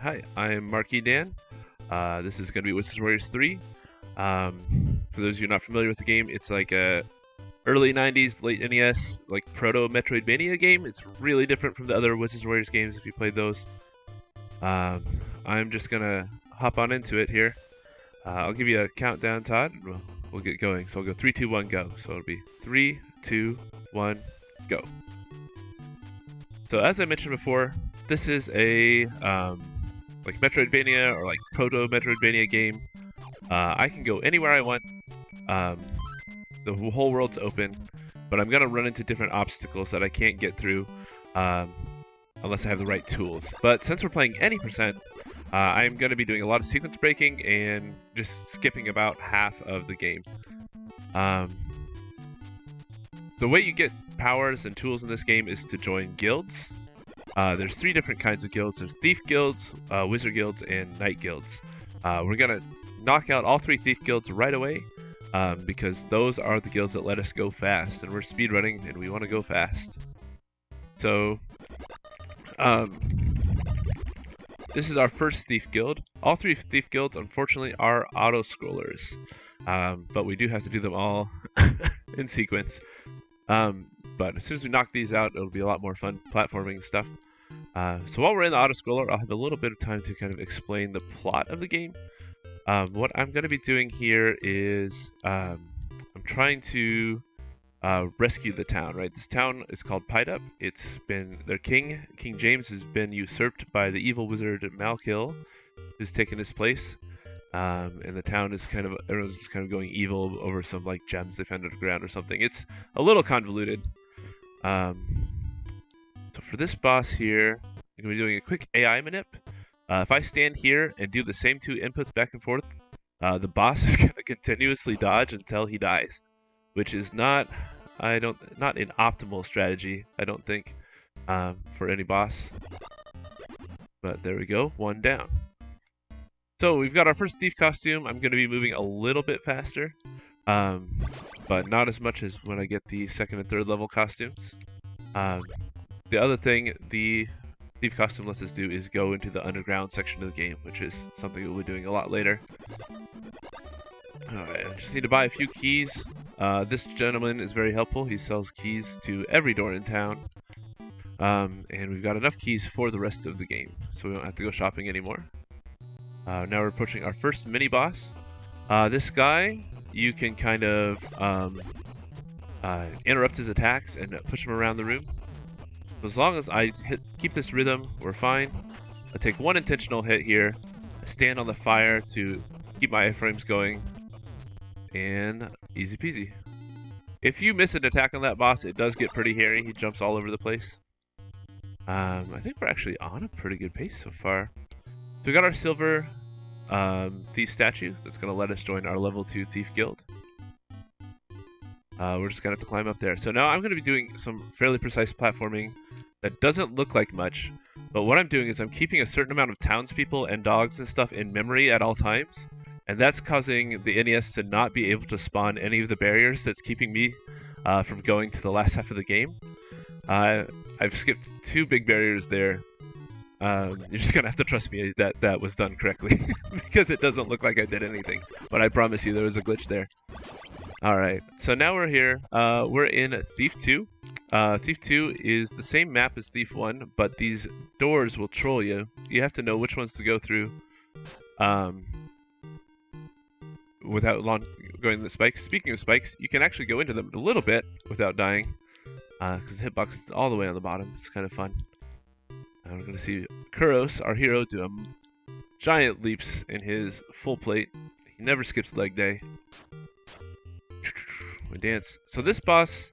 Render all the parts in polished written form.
Hi, I'm Marquis Dan. This is going to be Wizards Warriors 3. For those of you not familiar with the game, it's like a early 90s, late NES, like proto-Metroidvania game. It's really different from the other Wizards Warriors games if you played those. I'm just going to hop on into it here. I'll give you a countdown, Todd, and we'll get going. So I'll go 3, 2, 1, go. So it'll be 3, 2, 1, go. So as I mentioned before, this is a like Metroidvania or like proto-Metroidvania game. I can go anywhere I want. The whole world's open, but I'm gonna run into different obstacles that I can't get through unless I have the right tools. But since we're playing any percent, I'm gonna be doing a lot of sequence breaking and just skipping about half of the game. The way you get powers and tools in this game is to join guilds. There's 3 different kinds of guilds. There's thief guilds, wizard guilds, and knight guilds. We're gonna knock out all 3 thief guilds right away because those are the guilds that let us go fast, and we're speedrunning and we want to go fast. So this is our first thief guild. All 3 thief guilds, unfortunately, are auto scrollers, but we do have to do them all in sequence. But as soon as we knock these out, it'll be a lot more fun platforming stuff. So while we're in the auto-scroller, I'll have a little bit of time to kind of explain the plot of the game. What I'm going to be doing here is I'm trying to rescue the town, right? This town is called Pied-Up. It's been, their king, King James, has been usurped by the evil wizard Malkil, who's taken his place. And the town is kind of, everyone's just kind of going evil over some like gems they found underground or something. It's a little convoluted. So for this boss here, I'm going to be doing a quick AI manip. If I stand here and do the same 2 inputs back and forth, the boss is going to continuously dodge until he dies, which is not an optimal strategy, I don't think, for any boss. But there we go, 1 down. So we've got our first thief costume. I'm going to be moving a little bit faster, but not as much as when I get the 2nd and 3rd level costumes. The other thing the thief costume lets us do is go into the underground section of the game, which is something we'll be doing a lot later. Alright, I just need to buy a few keys. This gentleman is very helpful. He sells keys to every door in town. And we've got enough keys for the rest of the game, so we don't have to go shopping anymore. Now we're approaching our first mini-boss. This guy, you can kind of interrupt his attacks and push him around the room. As long as I keep this rhythm, we're fine. I take 1 intentional hit here, I stand on the fire to keep my iframes going, and easy peasy. If you miss an attack on that boss, it does get pretty hairy. He jumps all over the place. I think we're actually on a pretty good pace so far. So we got our silver thief statue that's going to let us join our level 2 thief guild. We're just going to have to climb up there. So now I'm going to be doing some fairly precise platforming that doesn't look like much, but what I'm doing is I'm keeping a certain amount of townspeople and dogs and stuff in memory at all times, and that's causing the NES to not be able to spawn any of the barriers that's keeping me from going to the last half of the game. I've skipped 2 big barriers there. You're just gonna have to trust me that that was done correctly because it doesn't look like I did anything, but I promise you there was a glitch there. Alright, so now we're here. We're in Thief 2. Thief 2 is the same map as Thief 1, but these doors will troll you. You have to know which ones to go through without going to the spikes. Speaking of spikes, you can actually go into them a little bit without dying because the hitbox is all the way on the bottom. It's kind of fun. We're going to see Kuros, our hero, do giant leaps in his full plate. He never skips leg day. We dance. So this boss,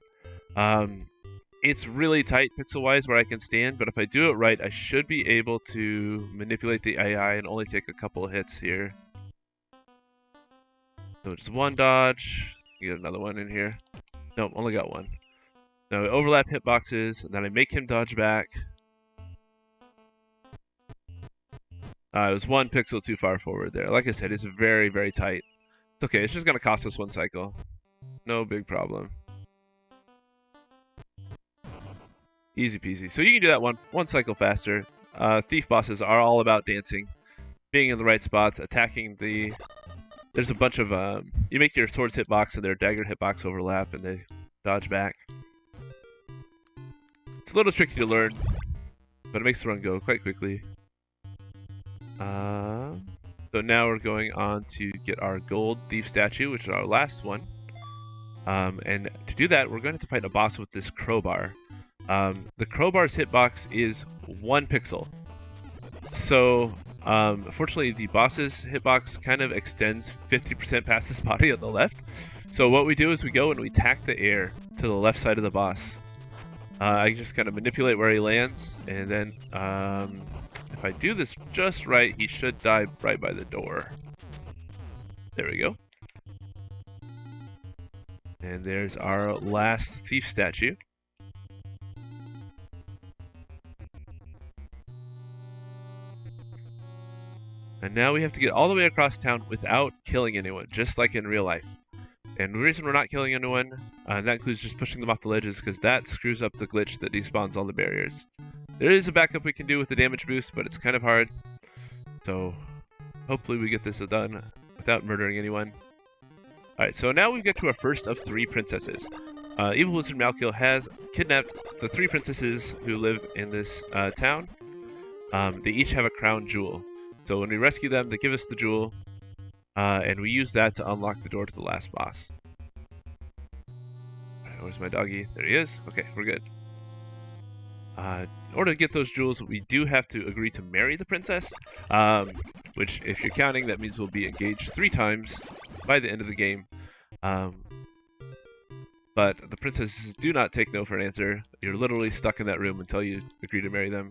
it's really tight pixel-wise where I can stand, but if I do it right, I should be able to manipulate the AI and only take a couple of hits here. So just 1 dodge. Get another one in here. Nope, only got 1. Now I overlap hitboxes, and then I make him dodge back. It was 1 pixel too far forward there. Like I said, it's very, very tight. It's okay, it's just going to cost us 1 cycle. No big problem. Easy peasy. So you can do that one cycle faster. thief bosses are all about dancing, being in the right spots, attacking the... There's a bunch of... you make your sword's hitbox and their dagger hitbox overlap, and they dodge back. It's a little tricky to learn, but it makes the run go quite quickly. So now we're going on to get our gold thief statue, which is our last one. And to do that, we're going to have to fight a boss with this crowbar. The crowbar's hitbox is 1 pixel. So, unfortunately, the boss's hitbox kind of extends 50% past his body on the left. So what we do is we go and we tack the air to the left side of the boss. I just kind of manipulate where he lands, and then if I do this just right, he should die right by the door. There we go. And there's our last thief statue. And now we have to get all the way across town without killing anyone, just like in real life. And the reason we're not killing anyone, that includes just pushing them off the ledges, because that screws up the glitch that despawns all the barriers. There is a backup we can do with the damage boost, but it's kind of hard. So hopefully we get this done without murdering anyone. Alright, so now we get to our first of 3 princesses. Evil Wizard Malkiel has kidnapped the 3 princesses who live in this town. They each have a crown jewel. So when we rescue them, they give us the jewel, and we use that to unlock the door to the last boss. Alright, where's my doggy? There he is. Okay, we're good. In order to get those jewels, we do have to agree to marry the princess, which, if you're counting, that means we'll be engaged 3 times by the end of the game. But the princesses do not take no for an answer. You're literally stuck in that room until you agree to marry them.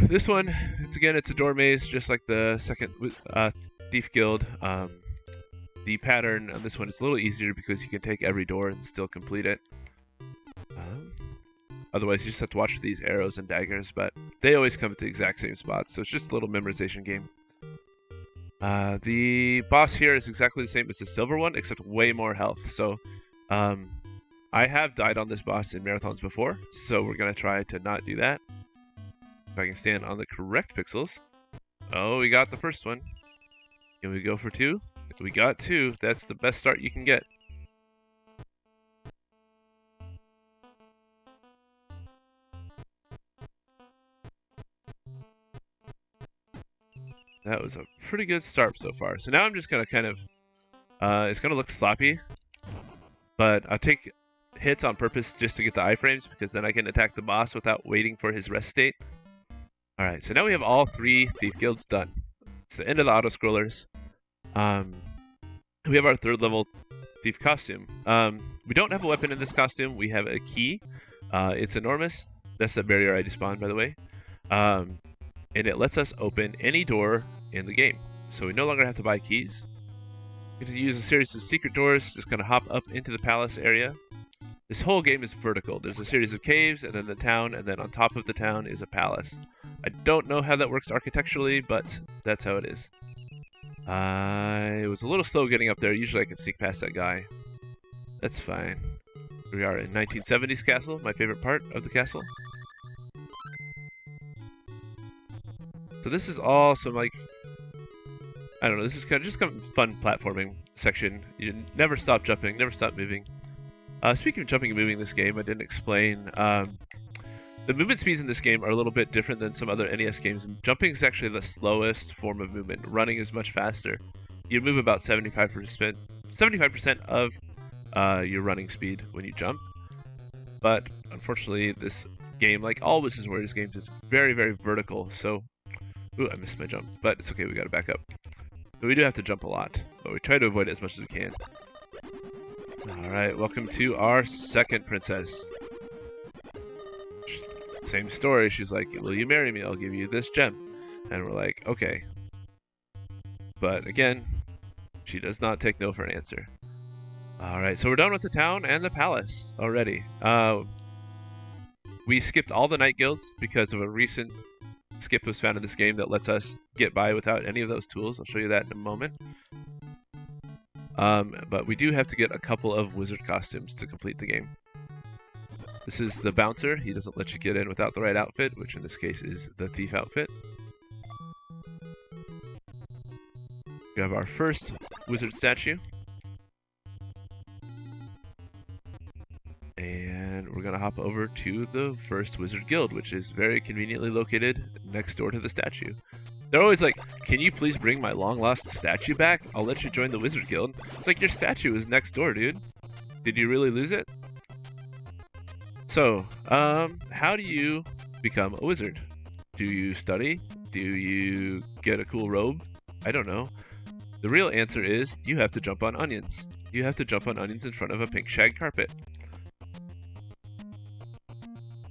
This one, it's a door maze, just like the second Thief Guild. The pattern on this one is a little easier because you can take every door and still complete it. Otherwise, you just have to watch for these arrows and daggers, but they always come at the exact same spots, so it's just a little memorization game. The boss here is exactly the same as the silver one, except way more health. So, I have died on this boss in marathons before, so we're going to try to not do that. If I can stand on the correct pixels. Oh, we got the first one. Can we go for 2? We got 2. That's the best start you can get. That was a pretty good start so far. So now I'm just going to kind of... it's going to look sloppy. But I'll take hits on purpose just to get the iframes, because then I can attack the boss without waiting for his rest state. Alright, so now we have all 3 Thief Guilds done. It's the end of the auto-scrollers. We have our 3rd level Thief costume. We don't have a weapon in this costume. We have a key. It's enormous. That's the barrier I despawned, by the way. And it lets us open any door in the game. So we no longer have to buy keys. We have to use a series of secret doors, just kind of hop up into the palace area. This whole game is vertical. There's a series of caves, and then the town, and then on top of the town is a palace. I don't know how that works architecturally, but that's how it is. It was a little slow getting up there. Usually I can sneak past that guy. That's fine. We are in 1970s castle, my favorite part of the castle. So this is all some, like, I don't know, this is kind of fun platforming section. You never stop jumping, never stop moving. Speaking of jumping and moving in this game, I didn't explain. The movement speeds in this game are a little bit different than some other NES games. Jumping is actually the slowest form of movement. Running is much faster. You move about 75% of your running speed when you jump. But unfortunately, this game, like all Wizards Warriors games, is very, very vertical. So, ooh, I missed my jump, but it's okay. We got to back up. But we do have to jump a lot, but we try to avoid it as much as we can. All right, welcome to our 2nd princess. Same story. She's like, will you marry me? I'll give you this gem. And we're like, okay. But again, she does not take no for an answer. Alright, so we're done with the town and the palace already. We skipped all the night guilds because of a recent skip was found in this game that lets us get by without any of those tools. I'll show you that in a moment. But we do have to get a couple of wizard costumes to complete the game. This is the bouncer. He doesn't let you get in without the right outfit, which in this case is the thief outfit. We have our first wizard statue. And we're going to hop over to the first wizard guild, which is very conveniently located next door to the statue. They're always like, can you please bring my long-lost statue back? I'll let you join the wizard guild. It's like, your statue is next door, dude. Did you really lose it? So, how do you become a wizard? Do you study? Do you get a cool robe? I don't know. The real answer is, you have to jump on onions. You have to jump on onions in front of a pink shag carpet.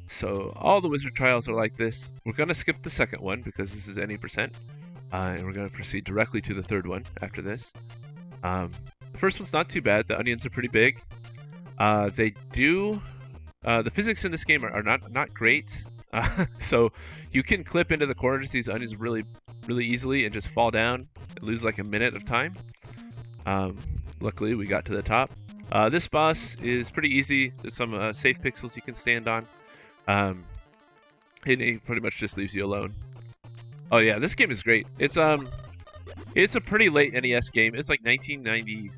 So all the wizard trials are like this. We're going to skip the second one because this is any %. And we're going to proceed directly to the third one after this. The first one's not too bad. The onions are pretty big. The physics in this game are not great. So you can clip into the corners of these onions really easily and just fall down and lose like a minute of time. Luckily we got to the top. This boss is pretty easy. There's some safe pixels you can stand on. And he pretty much just leaves you alone. Oh yeah, this game is great. It's a pretty late NES game. It's like 1990.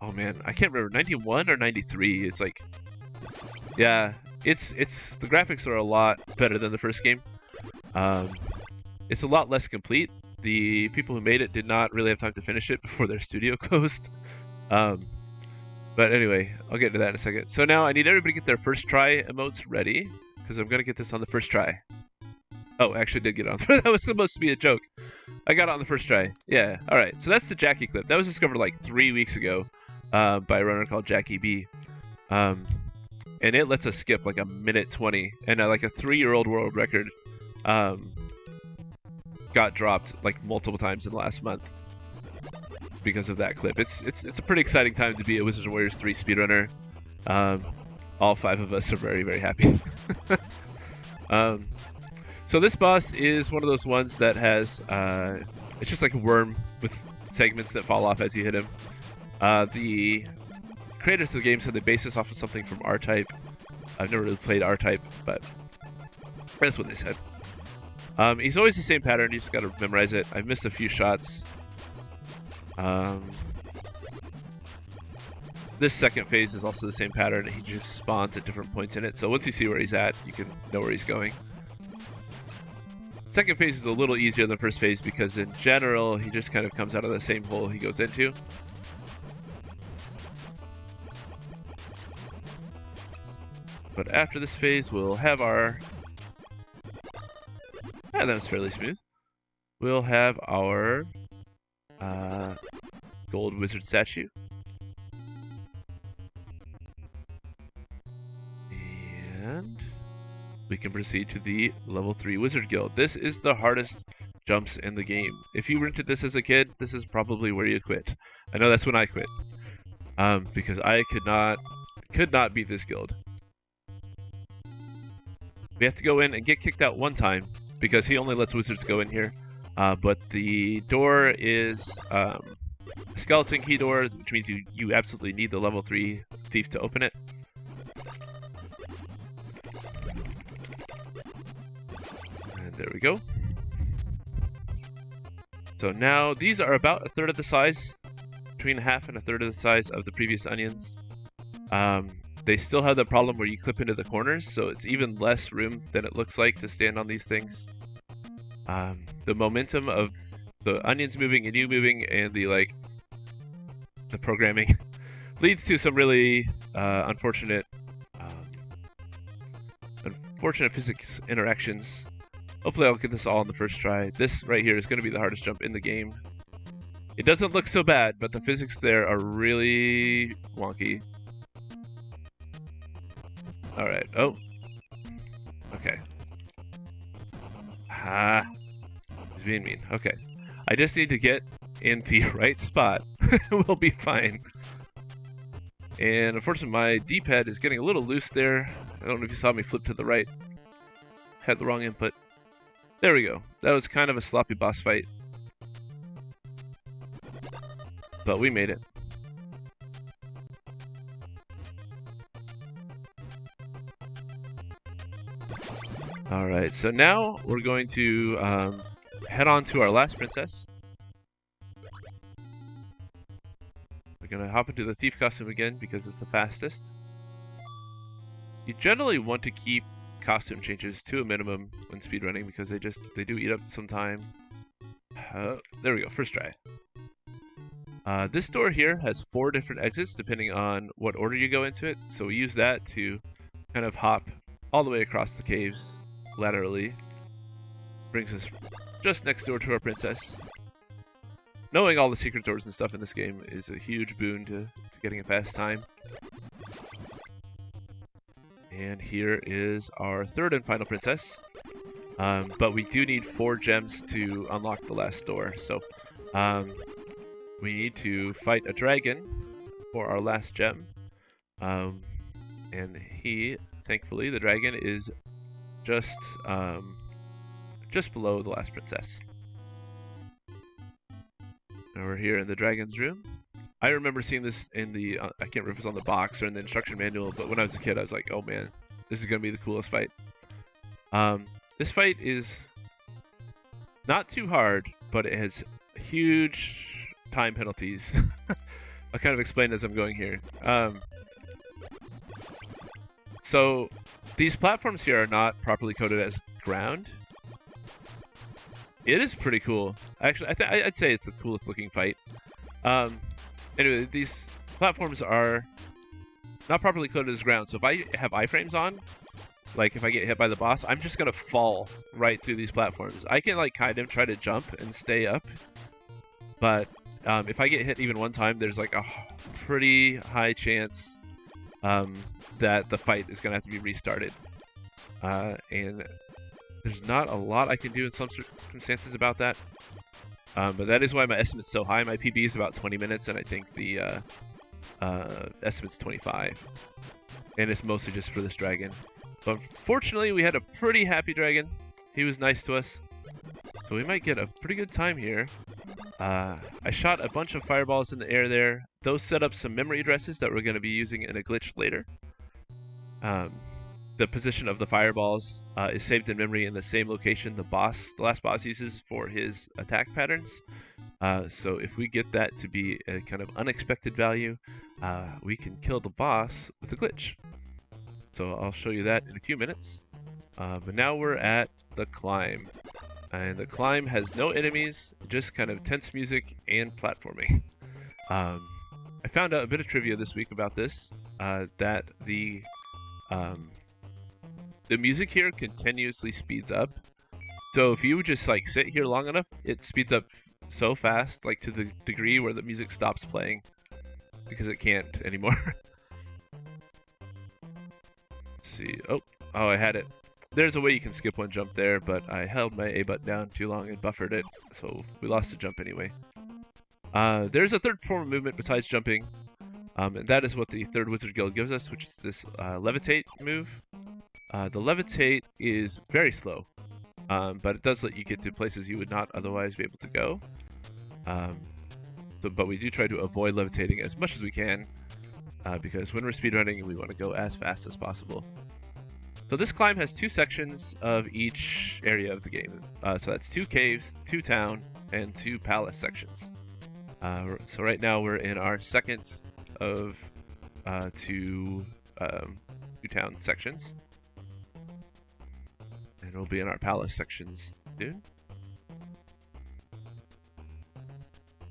Oh man, I can't remember, 91 or 93. It's like, yeah, it's the graphics are a lot better than the first game. It's a lot less complete. The people who made it did not really have time to finish it before their studio closed. But anyway, I'll get to that in a second. So now I need everybody to get their first try emotes ready, because I'm going to get this on the first try. Oh, I actually did get it on. That was supposed to be a joke. I got it on the first try. Yeah, alright. So that's the Jackie clip. That was discovered like 3 weeks ago by a runner called Jackie B. And it lets us skip like a minute 20. And like a 3-year-old world record got dropped like multiple times in the last month because of that clip. It's a pretty exciting time to be a Wizards & Warriors 3 speedrunner. All 5 of us are very, very happy. So this boss is one of those ones that has, it's just like a worm with segments that fall off as you hit him. The creators of the game said they base this off of something from R-Type. I've never really played R-Type, but that's what they said. He's always the same pattern, you just gotta memorize it. I've missed a few shots. This second phase is also the same pattern. He just spawns at different points in it, so once you see where he's at, you can know where he's going. Second phase is a little easier than the first phase because in general, he just kind of comes out of the same hole he goes into. But after this phase, we'll have our... Yeah, that was fairly smooth. We'll have our gold wizard statue. And we can proceed to the level 3 wizard guild. This is the hardest jumps in the game. If you rented this as a kid, this is probably where you quit. I know that's when I quit. Because I could not beat this guild. We have to go in and get kicked out one time because he only lets wizards go in here. But the door is a skeleton key door, which means you absolutely need the level 3 thief to open it. And there we go. So now these are about a third of the size, between half and a third of the size of the previous onions. They still have the problem where you clip into the corners, so it's even less room than it looks like to stand on these things. The momentum of the onions moving and you moving and the programming leads to some really unfortunate physics interactions. Hopefully I'll get this all on the first try. This right here is going to be the hardest jump in the game. It doesn't look so bad, but the physics there are really wonky. Alright, oh. Okay. Ah. He's being mean. Okay. I just need to get in the right spot. We'll be fine. And unfortunately my D-pad is getting a little loose there. I don't know if you saw me flip to the right. Had the wrong input. There we go. That was kind of a sloppy boss fight. But we made it. Alright, so now we're going to head on to our last princess. We're going to hop into the thief costume again because it's the fastest. You generally want to keep costume changes to a minimum when speedrunning because they do eat up some time. There we go, first try. This door here has 4 different exits depending on what order you go into it, so we use that to kind of hop all the way across the caves laterally. Brings us just next door to our princess. Knowing all the secret doors and stuff in this game is a huge boon to getting a fast time. And here is our third and final princess. But we do need 4 gems to unlock the last door, so we need to fight a dragon for our last gem. And thankfully, the dragon is just below the last princess. Now we're here in the dragon's room. I remember seeing this in the, I can't remember if it was on the box or in the instruction manual, but when I was a kid, I was like, oh man, this is going to be the coolest fight. This fight is not too hard, but it has huge time penalties. I'll kind of explain as I'm going here. So these platforms here are not properly coded as ground. It is pretty cool. Actually, I'd say it's the coolest looking fight. Anyway, these platforms are not properly coded as ground. So if I have iframes on, like if I get hit by the boss, I'm just gonna fall right through these platforms. I can like kind of try to jump and stay up, but if I get hit even one time, there's like a pretty high chance that the fight is gonna have to be restarted. And there's not a lot I can do in some circumstances about that. But that is why my estimate's so high. My PB is about 20 minutes, and I think the estimate's 25. And it's mostly just for this dragon. But fortunately, we had a pretty happy dragon. He was nice to us. So we might get a pretty good time here. I shot a bunch of fireballs in the air there. Those set up some memory addresses that we're going to be using in a glitch later. The position of the fireballs is saved in memory in the same location the last boss uses for his attack patterns. So if we get that to be a kind of unexpected value, we can kill the boss with a glitch. So I'll show you that in a few minutes. But now we're at the climb. And the climb has no enemies, just kind of tense music and platforming. I found out a bit of trivia this week about this, that the music here continuously speeds up. So if you just like sit here long enough, it speeds up so fast, like to the degree where the music stops playing because it can't anymore. Let's see. Oh, I had it. There's a way you can skip one jump there, but I held my A button down too long and buffered it, so we lost a jump anyway. There's a third form of movement besides jumping, and that is what the third wizard guild gives us, which is this levitate move. The levitate is very slow, but it does let you get to places you would not otherwise be able to go. But we do try to avoid levitating as much as we can, because when we're speedrunning, we want to go as fast as possible. So this climb has 2 sections of each area of the game. So that's 2 caves, 2 town, and 2 palace sections. So right now we're in our second of 2 town sections. And we'll be in our palace sections soon.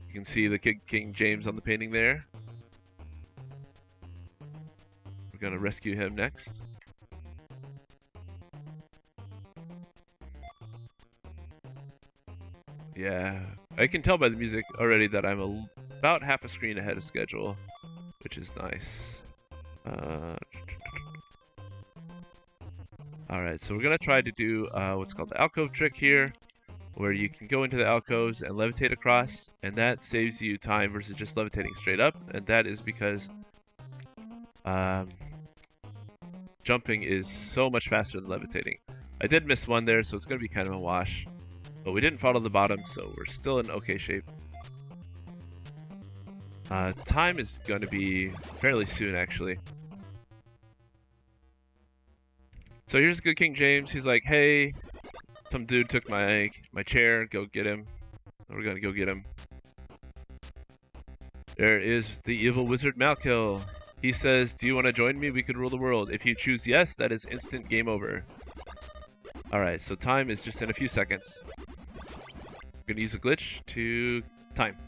You can see the King James on the painting there. We're going to rescue him next. Yeah, I can tell by the music already that I'm about half a screen ahead of schedule, which is nice. Alright, so we're going to try to do what's called the alcove trick here, where you can go into the alcoves and levitate across, and that saves you time versus just levitating straight up, and that is because jumping is so much faster than levitating. I did miss one there, so it's going to be kind of a wash. But we didn't fall to the bottom, so we're still in okay shape. Time is going to be fairly soon, actually. So here's good King James. He's like, hey, some dude took my chair. Go get him. We're gonna go get him. There is the evil wizard Malkill. He says, do you want to join me? We could rule the world. If you choose yes, that is instant game over. Alright, so time is just in a few seconds. I'm gonna use a glitch to time.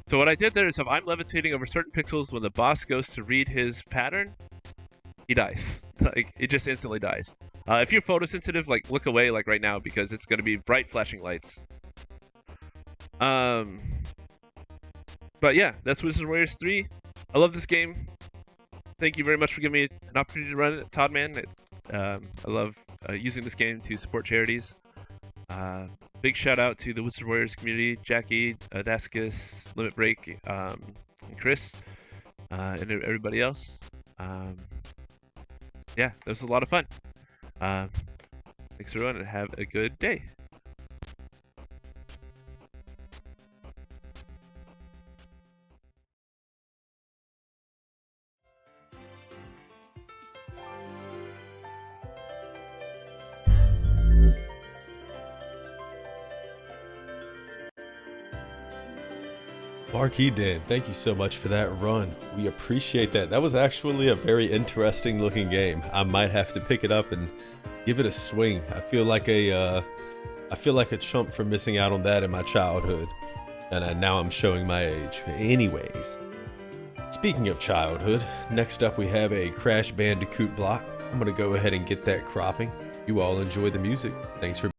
So what I did there is if I'm levitating over certain pixels, when the boss goes to read his pattern, he dies. Like, it just instantly dies. If you're photosensitive, like, look away, like, right now, because it's gonna be bright flashing lights. But yeah, that's Wizard Warriors 3. I love this game. Thank you very much for giving me an opportunity to run it, Todd, man. I love using this game to support charities. Big shout out to the Wizard Warriors community, Jackie, Daskus, Limit Break, and Chris, and everybody else. Yeah, that was a lot of fun. Thanks everyone, and have a good day. Marquis Dan, thank you so much for that run. We appreciate that. That was actually a very interesting looking game. I might have to pick it up and give it a swing. I feel like a chump for missing out on that in my childhood. And now I'm showing my age. Anyways, speaking of childhood, next up we have a Crash Bandicoot block. I'm gonna go ahead and get that cropping. You all enjoy the music. Thanks for